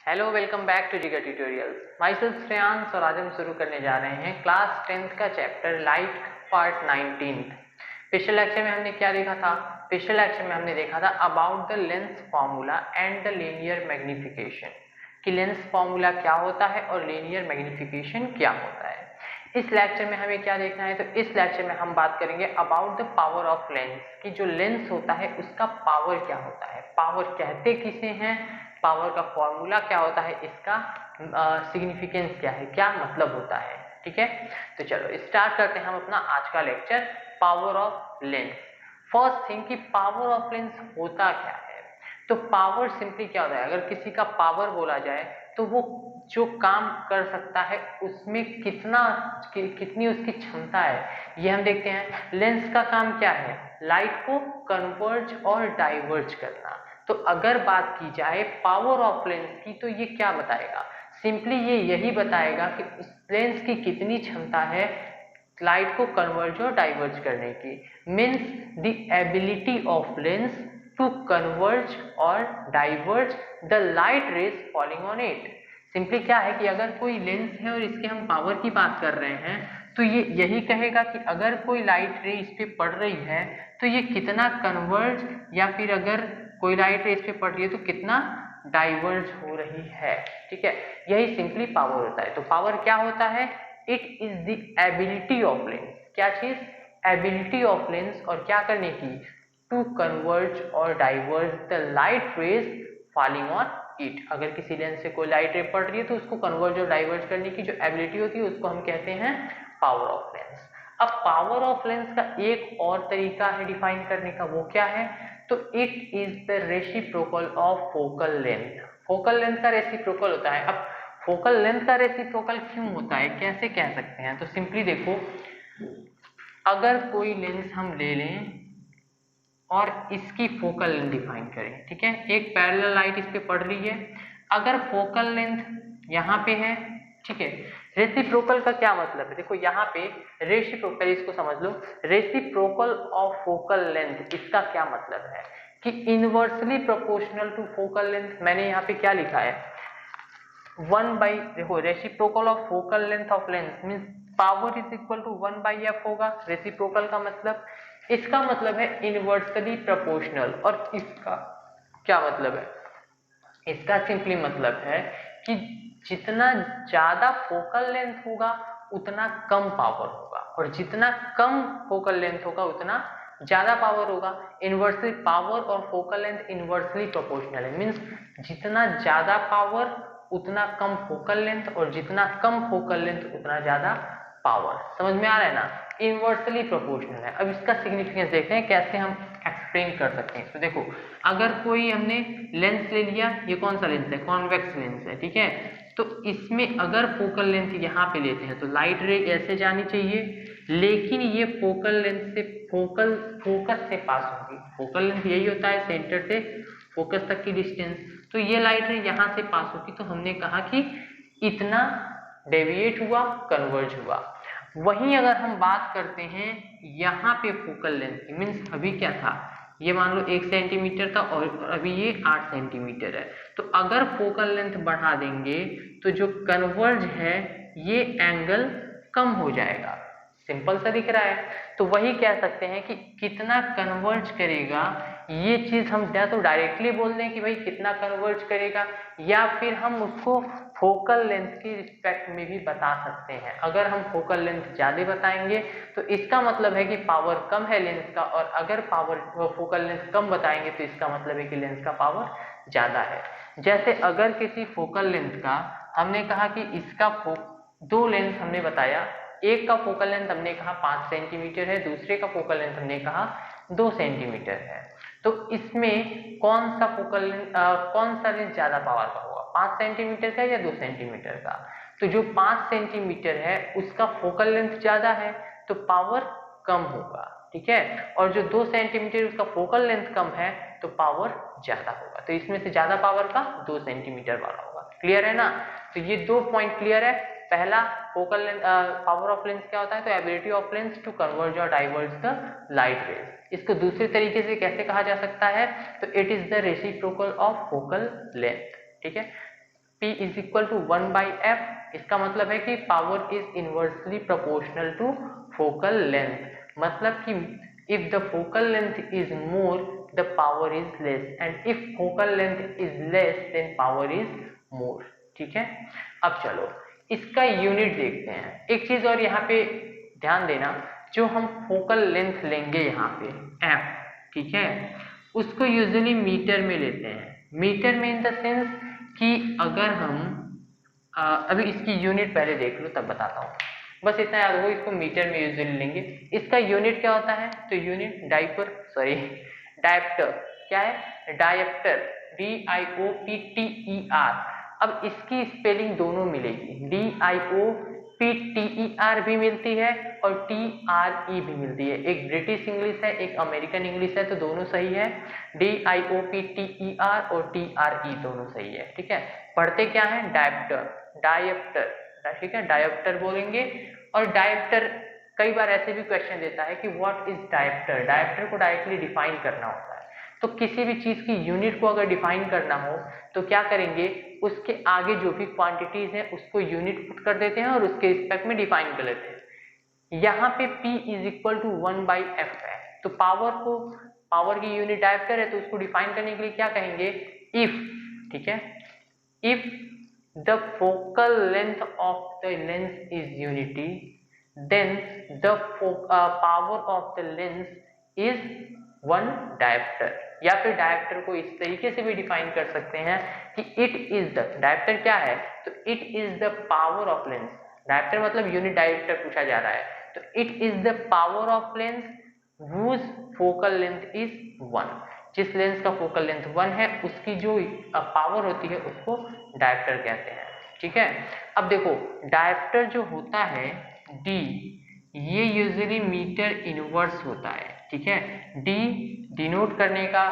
Hello, welcome back to जिगर tutorials. My self Shreyansh और आज हम शुरू करने जा रहे हैं क्लास 10th का चैप्टर लाइट पार्ट 19। पिछले लेक्चर में हमने क्या देखा था? पिछले लेक्चर में हमने देखा था about the lens formula and the linear magnification, कि लेंस फार्मूला क्या होता है और लीनियर मैग्निफिकेशन क्या होता है। इस लेक्चर में हमें क्या देखना है? तो इस लेक्चर में हम बात करेंगे about the power of lens, कि जो लेंस होता है उसका पावर क्या होता है, पावर कहते किसे हैं, पावर का फॉर्मूला क्या होता है, इसका सिग्निफिकेंस क्या है, क्या मतलब होता है। ठीक है, तो चलो स्टार्ट करते हैं हम अपना आज का lecture, power of lens. First thing कि पावर ऑफ लेंस होता क्या है? तो पावर सिंपली क्या होता है, अगर किसी का पावर बोला जाए तो वो जो काम कर सकता है उसमें कितनी उसकी क्षमता है, ये हम देखते हैं। लेंस का काम क्या है? लाइट को कन्वर्ज और डाइवर्ज करना। तो अगर बात की जाए पावर ऑफ लेंस की, तो ये क्या बताएगा? सिंपली ये यही बताएगा कि उस लेंस की कितनी क्षमता है लाइट को कन्वर्ज और डाइवर्ज करने की। Means the ability of lens to converge और diverge the light rays falling on it. Simply क्या है कि अगर कोई लेंस है और इसके हम पावर की बात कर रहे हैं, तो ये यही कहेगा कि अगर कोई लाइट रे इस पे पड़ रही है तो ये कितना कन्वर्ज, या फिर अगर कोई लाइट रे इस पे पड़ रही है तो कितना डाइवर्ज हो रही है। ठीक है, यही सिंपली पावर होता है। तो पावर क्या होता है? It is the ability of lens. क्या चीज? एबिलिटी ऑफ लेंस और क्या करने की? टू कन्वर्ज और diverge the light rays falling on it. अगर किसी लेंस से कोई लाइट रे पड़ रही है तो उसको कन्वर्ज और डाइवर्ज करने की जो एबिलिटी होती है उसको हम कहते हैं पावर ऑफ लेंस। अब पावर ऑफ लेंस का एक और तरीका है डिफाइन करने का, वो क्या है? तो it is the reciprocal of focal length. Focal length का रेसिप्रोकल होता है। अब फोकल लेंथ का रेसिप्रोकल क्यों होता है, कैसे कह सकते हैं? तो सिंपली देखो, अगर कोई लेंस हम ले लें और इसकी फोकल लेंथ डिफाइन करें, ठीक है, एक पैरेलल लाइट इस पे पड़ रही है, अगर फोकल लेंथ यहाँ पे है, ठीक है, रेसिप्रोकल का क्या मतलब है? देखो यहाँ पे रेसिप्रोकल, इसको समझ लो, रेसिप्रोकल ऑफ फोकल लेंथ, इसका क्या मतलब है कि inversely proportional to focal length. मैंने यहाँ पे क्या लिखा है? 1/, देखो reciprocal of focal length of lens means power is equal to 1/f होगा। रेसिप्रोकल का मतलब, इसका मतलब है इनवर्सली प्रोपोर्शनल। और इसका क्या मतलब है? इसका सिंपली मतलब है कि जितना ज्यादा फोकल लेंथ होगा उतना कम पावर होगा, और जितना कम फोकल लेंथ होगा उतना ज्यादा पावर होगा। इनवर्सली पावर और फोकल लेंथ इनवर्सली प्रोपोर्शनल है। मींस जितना ज्यादा पावर उतना कम फोकल लेंथ, और जितना कम फोकल लेंथ उतना ज्यादा पावर। समझ में आ रहा है ना? इनवर्सली प्रोपोर्शनल है। अब इसका सिग्निफिकेंस देखते हैं कैसे हम एक्सप्लेन कर सकते हैं। तो देखो, अगर कोई हमने लेंस ले लिया, ये कौन सा लेंस है? कॉन्वेक्स लेंस है, ठीक है। तो इसमें अगर फोकल लेंथ यहाँ पे लेते हैं तो लाइट रे ऐसे जानी चाहिए, लेकिन ये फोकल लेंथ से फोकस से पास होगी। फोकल लेंथ यही होता है, सेंटर से फोकस तक की डिस्टेंस। तो ये लाइट रे यहाँ से पास होगी, तो हमने कहा कि इतना डेविएट हुआ, कन्वर्ज हुआ। वहीं अगर हम बात करते हैं यहाँ पे फोकल लेंथ की, मीन्स अभी क्या था, ये मान लो 1 सेंटीमीटर था और अभी ये 8 सेंटीमीटर है। तो अगर फोकल लेंथ बढ़ा देंगे तो जो कन्वर्ज है ये एंगल कम हो जाएगा। सिंपल सा दिख रहा है। तो वही कह सकते हैं कि कितना कन्वर्ज करेगा, ये चीज हम या तो डायरेक्टली बोल दें कि भाई कितना कन्वर्ज करेगा, या फिर हम उसको फोकल लेंथ की रिस्पेक्ट में भी बता सकते हैं। अगर हम फोकल लेंथ ज्यादा बताएंगे तो इसका मतलब है कि पावर कम है लेंस का, और अगर फोकल लेंथ कम बताएंगे तो इसका मतलब है कि लेंस का पावर ज्यादा है। जैसे अगर किसी फोकल लेंथ का हमने कहा कि इसका दो लेंस हमने बताया, एक का फोकल लेंथ हमने कहा 5 सेंटीमीटर है, दूसरे का फोकल लेंथ हमने कहा 2 सेंटीमीटर है। तो इसमें कौन सा लेंस ज्यादा पावर का होगा, 5 सेंटीमीटर का या 2 सेंटीमीटर का? तो जो 5 सेंटीमीटर है उसका फोकल लेंथ ज्यादा है तो पावर कम होगा, ठीक है। और जो 2 सेंटीमीटर उसका फोकल लेंथ कम है तो पावर ज्यादा होगा। तो इसमें से ज्यादा पावर का 2 सेंटीमीटर वाला होगा। क्लियर है ना? तो ये 2 पॉइंट क्लियर है। पहला, focal length, power of lens क्या होता है? तो ability of lens to converge और डाइवर्ज द लाइट रेज। इसको दूसरे तरीके से कैसे कहा जा सकता है? तो it is the reciprocal of focal length, ठीक है। P is equal to 1/f। इसका मतलब है कि power is inversely proportional to focal length, मतलब कि if the focal length is more the power is less and if focal length is less then power is more. ठीक है, अब चलो इसका यूनिट देखते हैं। एक चीज और यहाँ पे ध्यान देना, जो हम फोकल लेंथ लेंगे यहाँ पे f, ठीक है, उसको यूजुअली मीटर में लेते हैं। मीटर में इन द सेंस कि अगर हम अभी इसकी यूनिट पहले देख लो तब बताता हूँ, बस इतना याद हो, इसको मीटर में यूजुअली लेंगे। इसका यूनिट क्या होता है, तो यूनिट डायप्टर क्या है, डायप्टर, DIOPTER। अब इसकी स्पेलिंग दोनों मिलेगी, DIOPTER भी मिलती है और TRE भी मिलती है। एक ब्रिटिश इंग्लिश है, एक अमेरिकन इंग्लिश है, तो दोनों सही है। DIOPTER और TRE दोनों सही है। ठीक है, पढ़ते क्या है, डायप्टर, ठीक है, डायप्टर बोलेंगे। और डायप्टर कई बार ऐसे भी क्वेश्चन देता है कि व्हाट इज डायप्टर, डायप्टर को डायरेक्टली डिफाइन करना होता है। तो किसी भी चीज की यूनिट को अगर डिफाइन करना हो तो क्या करेंगे, उसके आगे जो भी क्वांटिटीज है उसको यूनिट पुट कर देते हैं और उसके रिस्पेक्ट में डिफाइन कर लेते हैं। यहाँ पे P is equal to 1/f है, तो पावर की यूनिट डायप्टर है, तो उसको डिफाइन करने के लिए क्या कहेंगे, इफ, ठीक है, if the focal length of the lens is unity then the power of the lens is 1 diopter। या फिर डायप्टर को इस तरीके से भी डिफाइन कर सकते हैं कि इट इज द, डायप्टर क्या है, तो it is the power of lens. Dioptre मतलब यूनिट डायप्टर पूछा जा रहा है, तो it is the power of lens whose focal length is 1। जिस लेंस का फोकल लेंथ 1 है उसकी जो पावर होती है उसको डायप्टर कहते हैं। ठीक है, अब देखो डायप्टर जो होता है D, ये यूजुअली मीटर इनवर्स होता है। ठीक है, D डिनोट करने का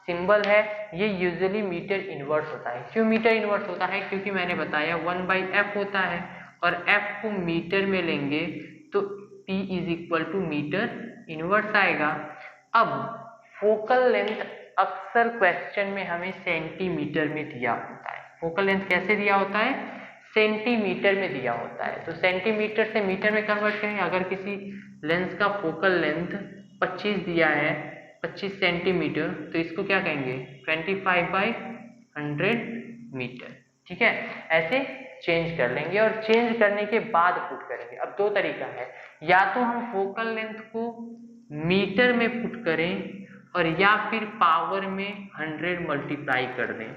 सिंबल है, ये यूजुअली मीटर इनवर्स होता है। क्यों मीटर इनवर्स होता है, क्योंकि मैंने बताया 1/f होता है और f को मीटर में लेंगे तो P is equal to metre inverse आएगा। अब फोकल लेंथ अक्सर क्वेश्चन में हमें सेंटीमीटर में दिया होता है। फोकल लेंथ कैसे दिया होता है, सेंटीमीटर में दिया होता है, तो सेंटीमीटर से मीटर में कन्वर्ट करें। अगर किसी लेंस का फोकल लेंथ 25 दिया है, 25 सेंटीमीटर, तो इसको क्या कहेंगे, 25/100 मीटर। ठीक है, ऐसे चेंज कर लेंगे और चेंज करने के बाद पुट करेंगे। अब दो तरीका है, या तो हम फोकल लेंथ को मीटर में पुट करें और या फिर पावर में 100 मल्टीप्लाई कर दें।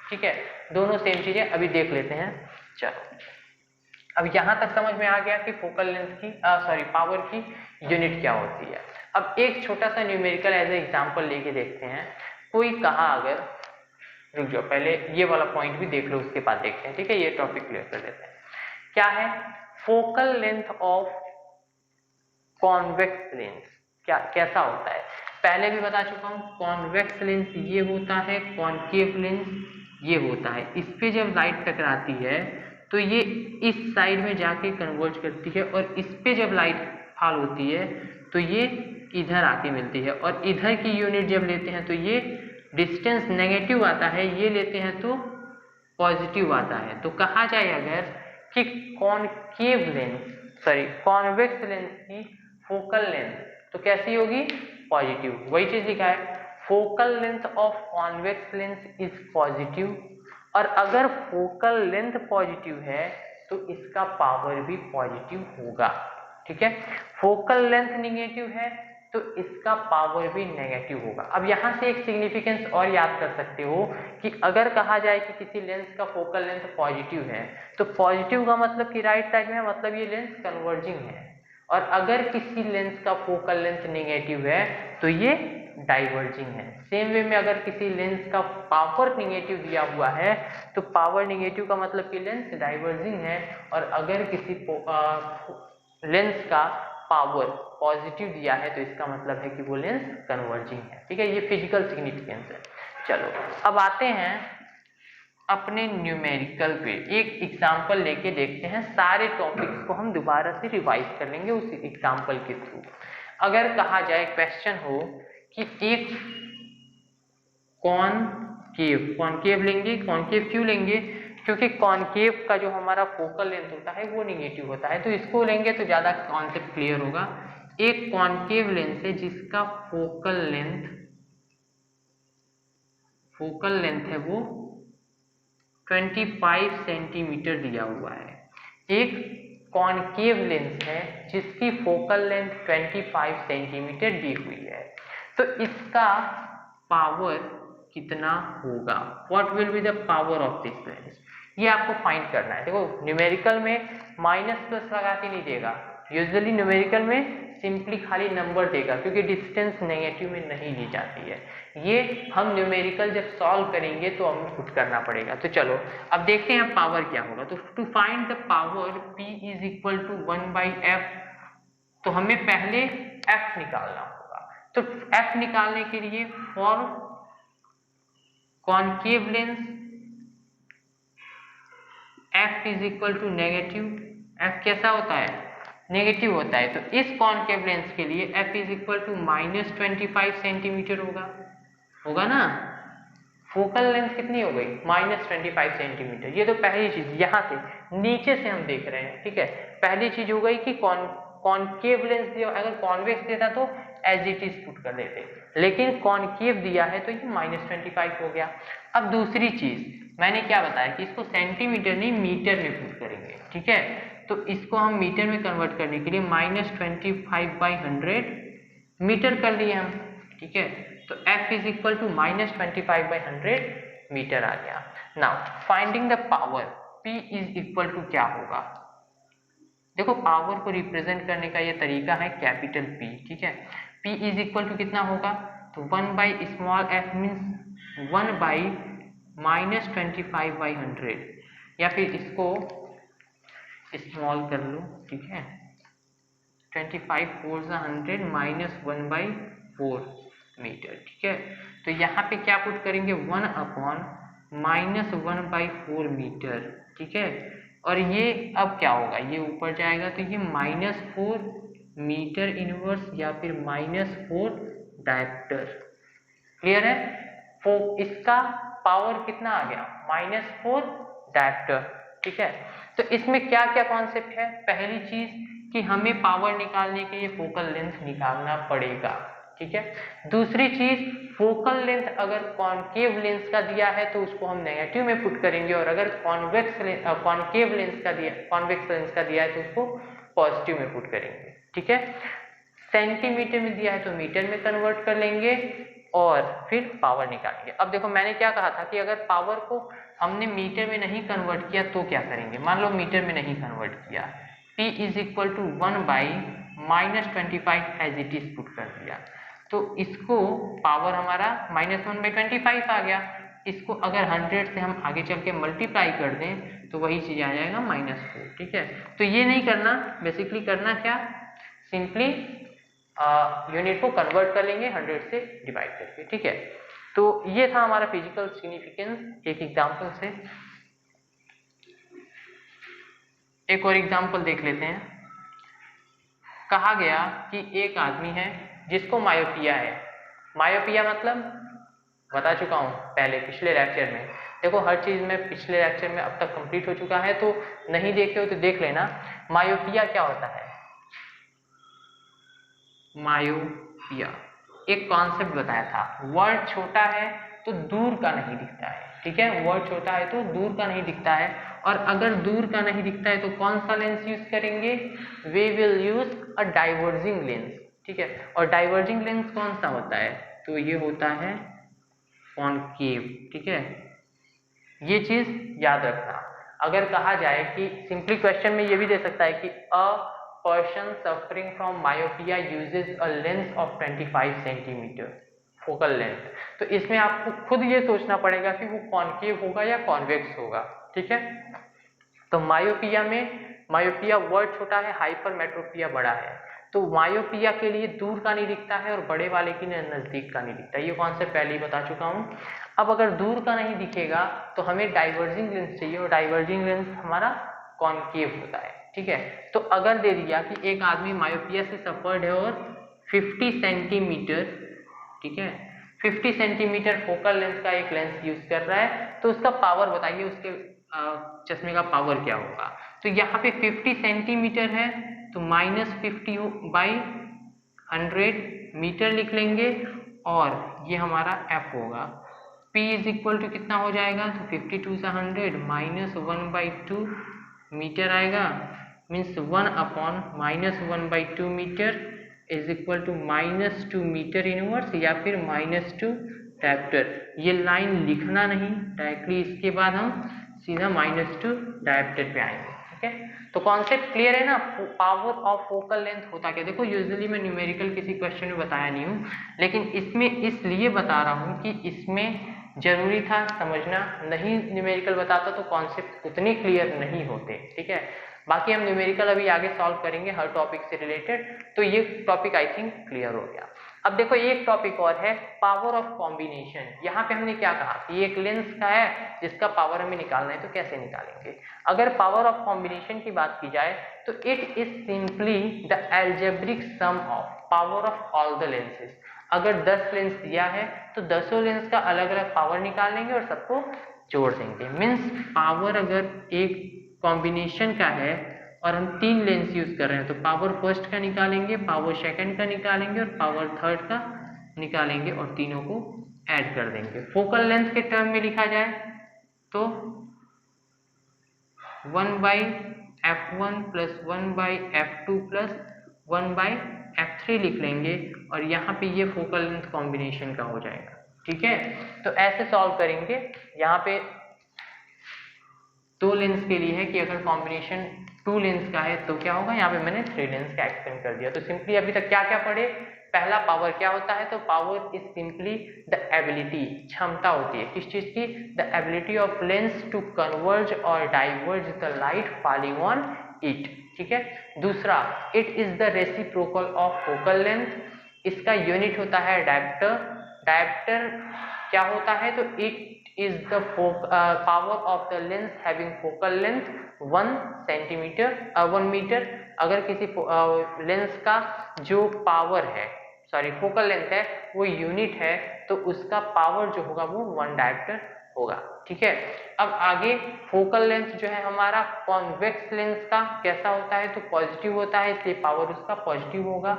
ठीक है, दोनों सेम चीजें अभी देख लेते हैं। चलो, अब यहां तक समझ में आ गया कि फोकल लेंथ की पावर की यूनिट क्या होती है। अब एक छोटा सा न्यूमेरिकल एज ए एग्जांपल लेके देखते हैं। कोई कहा, अगर रुक जाओ, पहले ये वाला पॉइंट भी देख लो, उसके बाद देखते हैं। ठीक है, ये टॉपिक क्लियर कर लेते हैं। क्या है, focal length of convex lens क्या कैसा होता है, पहले भी बता चुका हूं। कॉन्वेक्स लेंस ये होता है, कॉनकेव लेंस ये होता है। इस पे जब लाइट टकराती है तो ये इस साइड में जाके कन्वर्ज करती है और इस पे जब लाइट फॉल होती है तो ये इधर आके मिलती है। और इधर की यूनिट जब लेते हैं तो ये डिस्टेंस नेगेटिव आता है, ये लेते हैं तो पॉजिटिव आता है। तो कहा जाए अगर कि कॉन्वेक्स लेंस की फोकल लेंथ तो कैसी होगी, पॉजिटिव। वही चीज लिखा है, focal length of convex lens is positive. और अगर फोकल लेंथ पॉजिटिव है तो इसका पावर भी पॉजिटिव होगा। ठीक है, फोकल लेंथ निगेटिव है तो इसका पावर भी नेगेटिव होगा। अब यहां से एक सिग्निफिकेंस और याद कर सकते हो कि अगर कहा जाए कि किसी लेंस का फोकल लेंथ पॉजिटिव है तो पॉजिटिव का मतलब कि राइट साइड में, मतलब ये लेंस कन्वर्जिंग है। और अगर किसी लेंस का फोकल लेंथ नेगेटिव है तो ये डाइवर्जिंग है। सेम वे में अगर किसी लेंस का पावर नेगेटिव दिया हुआ है तो पावर नेगेटिव का मतलब कि लेंस डाइवर्जिंग है। और अगर किसी लेंस का पावर पॉजिटिव दिया है तो इसका मतलब है कि वो लेंस कन्वर्जिंग है। ठीक है, ये फिजिकल सिग्निफिकेंस है। चलो, अब आते हैं अपने न्यूमेरिकल पे, एक एग्जाम्पल लेके देखते हैं। सारे टॉपिक्स को हम दोबारा से रिवाइज कर लेंगे उस एग्जाम्पल के थ्रू। अगर कहा जाए, क्वेश्चन हो कि एक कॉनकेव लेंगे, कॉनकेव क्यों लेंगे, क्योंकि कॉनकेव का जो हमारा फोकल लेंथ होता है वो निगेटिव होता है, तो इसको लेंगे तो ज़्यादा कॉन्सेप्ट क्लियर होगा। एक कॉनकेव लेंस है जिसका फोकल लेंथ है वो 25 सेंटीमीटर दिया हुआ है। एक कॉनकेव लेंस है जिसकी फोकल लेंथ 25 सेंटीमीटर दी हुई है, तो इसका पावर कितना होगा? What will be the power of this lens? ये आपको फाइंड करना है। देखो न्यूमेरिकल में माइनस प्लस लगा के नहीं देगा, यूजुअली न्यूमेरिकल में सिंपली खाली नंबर देगा, क्योंकि डिस्टेंस नेगेटिव में नहीं ली जाती है। ये हम न्यूमेरिकल जब सॉल्व करेंगे तो हमें पुट करना पड़ेगा। तो चलो अब देखते हैं पावर क्या होगा। तो to find the power P is equal to 1/f, तो हमें पहले f निकालना होगा। तो f निकालने के लिए for concave lens f is equal to negative, f कैसा होता है? नेगेटिव होता है। तो इस कॉनकेव लेंस के लिए f is equal to -25 centimetre होगा ना। फोकल लेंथ कितनी हो गई? -25 सेंटीमीटर। ये तो पहली चीज, यहाँ से नीचे से हम देख रहे हैं, ठीक है। पहली चीज हो गई कि कॉनकेव लेंस दिया, अगर कॉन्वेक्स देता तो एज इट इज पुट कर देते, लेकिन कॉनकेव दिया है तो ये -25 हो गया। अब दूसरी चीज मैंने क्या बताया कि इसको सेंटीमीटर नहीं मीटर में पुट करेंगे, ठीक है। तो इसको हम मीटर में कन्वर्ट करने के लिए -25/100 मीटर कर लिए हम, ठीक है। तो F is equal to -25/100 metre आ गया। Now finding the power P is equal to क्या होगा? देखो पावर को रिप्रेजेंट करने का ये तरीका है कैपिटल P, ठीक है। P इज इक्वल टू कितना होगा? तो 1/f मीन्स 1/-25/100, या फिर इसको स्मॉल कर लो, ठीक है। 25 4 100 -1/4 मीटर, ठीक है। तो यहाँ पे क्या पुट करेंगे? 1/-1/4 मीटर, ठीक है। और ये अब क्या होगा? ये ऊपर जाएगा तो ये -4 मीटर इनवर्स या फिर -4 डायप्टर। क्लियर है? इसका पावर कितना आ गया? -4 डायप्टर, ठीक है। तो इसमें क्या क्या कॉन्सेप्ट है? पहली चीज कि हमें पावर निकालने के लिए फोकल लेंथ निकालना पड़ेगा, ठीक है। दूसरी चीज फोकल लेंथ अगर कॉनकेव लेंस का दिया है तो उसको हम नेगेटिव में पुट करेंगे, और अगर कॉनकेव लेंस का दिया, कॉन्वेक्स लेंस का दिया है तो उसको पॉजिटिव में पुट करेंगे, ठीक है। सेंटीमीटर में दिया है तो मीटर में कन्वर्ट कर लेंगे और फिर पावर निकालेंगे। अब देखो मैंने क्या कहा था कि अगर पावर को हमने मीटर में नहीं कन्वर्ट किया तो क्या करेंगे? मान लो मीटर में नहीं कन्वर्ट किया, P is equal to 1/-25 as it is put कर दिया, तो इसको पावर हमारा -1/25 आ गया। इसको अगर 100 से हम आगे चल के मल्टीप्लाई कर दें तो वही चीज आ जाएगा -4, ठीक है। तो ये नहीं करना, बेसिकली करना क्या, सिंपली यूनिट को कन्वर्ट कर लेंगे 100 से डिवाइड करके, ठीक है। तो ये था हमारा फिजिकल सिग्निफिकेंस एक एग्जाम्पल से। एक और एग्जाम्पल देख लेते हैं। कहा गया कि एक आदमी है जिसको मायोपिया है। मायोपिया मतलब बता चुका हूं पहले पिछले लेक्चर में। देखो हर चीज में पिछले लेक्चर में अब तक कंप्लीट हो चुका है, तो नहीं देखे हो तो देख लेना। मायोपिया क्या होता है? मायोपिया एक कॉन्सेप्ट बताया था, वर्ड छोटा है तो दूर का नहीं दिखता है, ठीक है। वर्ड छोटा है तो दूर का नहीं दिखता है, और अगर दूर का नहीं दिखता है तो कौन सा लेंस यूज करेंगे? We will use a diverging lens, ठीक है। और डाइवर्जिंग लेंस कौन सा होता है? तो ये होता है कॉनकेव, ठीक है। ये चीज याद रखना। अगर कहा जाए कि सिंपली क्वेश्चन में ये भी दे सकता है कि a person suffering from myopia uses a lens of 25 centimetre focal length, तो इसमें आपको खुद ये सोचना पड़ेगा कि वो कॉनकेव होगा या कॉन्वेक्स होगा, ठीक है। तो मायोपिया में, मायोपिया वर्ड छोटा है, हाइपरमेट्रोपिया बड़ा है, तो मायोपिया के लिए दूर का नहीं दिखता है और बड़े वाले के लिए नजदीक का नहीं दिखता। ये कॉन्सेप्ट पहले ही बता चुका हूं। अब अगर दूर का नहीं दिखेगा तो हमें डाइवर्जिंग लेंस चाहिए, और डाइवर्जिंग लेंस हमारा कॉनकेव होता है, ठीक है। तो अगर दे दिया कि एक आदमी मायोपिया से सफर्ड है और 50 सेंटीमीटर, ठीक है, 50 सेंटीमीटर फोकल लेंथ का एक लेंस यूज कर रहा है, तो उसका पावर बताइए उसके चश्मे का पावर क्या होगा। तो यहाँ पे 50 सेंटीमीटर है तो -50/100 मीटर लिख लेंगे और ये हमारा f होगा। P इज इक्वल टू कितना हो जाएगा, तो 52 से 100 -1/2 मीटर आएगा, means 1/-1/2 metre is equal to -2 metre inverse या फिर -2 डायप्टर। ये लाइन लिखना नहीं, डायरेक्टली इसके बाद हम सीधा -2 डायप्टर पे आएंगे। ठीक है, तो कॉन्सेप्ट क्लियर है ना। पावर ऑफ फोकल लेंथ होता क्या, देखो यूजुअली मैं न्यूमेरिकल किसी क्वेश्चन में बताया नहीं हूँ, लेकिन इसमें इसलिए बता रहा हूँ कि इसमें जरूरी था समझना, नहीं न्यूमेरिकल बताता तो कॉन्सेप्ट उतने क्लियर नहीं होते। ठीक है, बाकी हम न्यूमेरिकल अभी आगे सॉल्व करेंगे हर टॉपिक से रिलेटेड, तो ये टॉपिक आई थिंक क्लियर हो गया। अब देखो एक टॉपिक और है, पावर ऑफ कॉम्बिनेशन। यहाँ पे हमने क्या कहा कि एक लेंस का है जिसका पावर हमें निकालना है, तो कैसे निकालेंगे। अगर पावर ऑफ कॉम्बिनेशन की बात की जाए तो it is simply the algebraic sum of power of all the lenses. अगर 10 लेंस दिया है तो 10 लेंस का अलग अलग पावर निकाल लेंगे और सबको जोड़ देंगे। मीन्स पावर अगर एक कॉम्बिनेशन का है और हम 3 लेंस यूज कर रहे हैं तो पावर फर्स्ट का निकालेंगे, पावर सेकंड का निकालेंगे और पावर थर्ड का निकालेंगे और तीनों को ऐड कर देंगे। फोकल लेंथ के टर्म में लिखा जाए तो 1/f1 + 1/f2 + 1/f3 लिख लेंगे और यहाँ पे ये फोकल लेंथ कॉम्बिनेशन का हो जाएगा। ठीक है, तो ऐसे सॉल्व करेंगे। यहाँ पे 2 लेंस के लिए है कि अगर कॉम्बिनेशन 2 लेंस का है तो क्या होगा, यहाँ पे मैंने 3 लेंस का एक्सप्लेन कर दिया। तो सिंपली अभी तक क्या क्या पढ़े, पहला पावर क्या होता है, तो power is simply the ability, क्षमता होती है किस चीज की, the ability of lens to converge और diverge the light falling on it. ठीक है, दूसरा it is the reciprocal of focal length, इसका यूनिट होता है डायप्टर। डायप्टर क्या होता है, तो it is the power of the lens having focal length 1 metre. अगर किसी लेंस का जो पावर है, सॉरी फोकल लेंथ है, वो यूनिट है तो उसका पावर जो होगा वो 1 डायप्टर होगा। ठीक है, अब आगे फोकल लेंथ जो है हमारा कॉन्वेक्स लेंस का कैसा होता है, तो पॉजिटिव होता है, इसलिए पावर उसका पॉजिटिव होगा।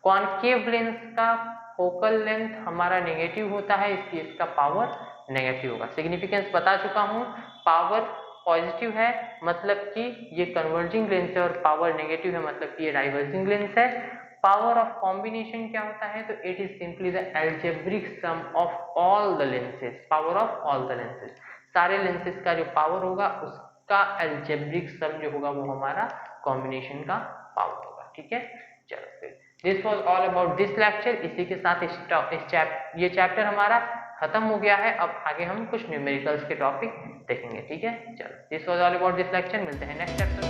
कॉनकेव लेंस का फोकल लेंथ हमारा नेगेटिव होता है, इसलिए इसका पावर नेगेटिव होगा। सिग्निफिकेंस बता चुका हूँ, पावर पॉजिटिव है मतलब कि ये कन्वर्जिंग लेंस है और पावर नेगेटिव है मतलब कि ये डाइवर्जिंग लेंस है। पावर ऑफ कॉम्बिनेशन क्या होता है, तो it is simply the algebraic sum of all the lenses, power of all the lenses, सारे लेंसेज का जो पावर होगा उसका एल्जेब्रिक सम जो होगा वो हमारा कॉम्बिनेशन का पावर होगा। ठीक है, चलो फिर this was all about this lecture. इसी के साथ ये चैप्टर हमारा खत्म हो गया है। अब आगे हम कुछ न्यूमेरिकल्स के टॉपिक देखेंगे। ठीक है, चलो this was all about this lecture, मिलते हैं नेक्स्ट चैप्टर।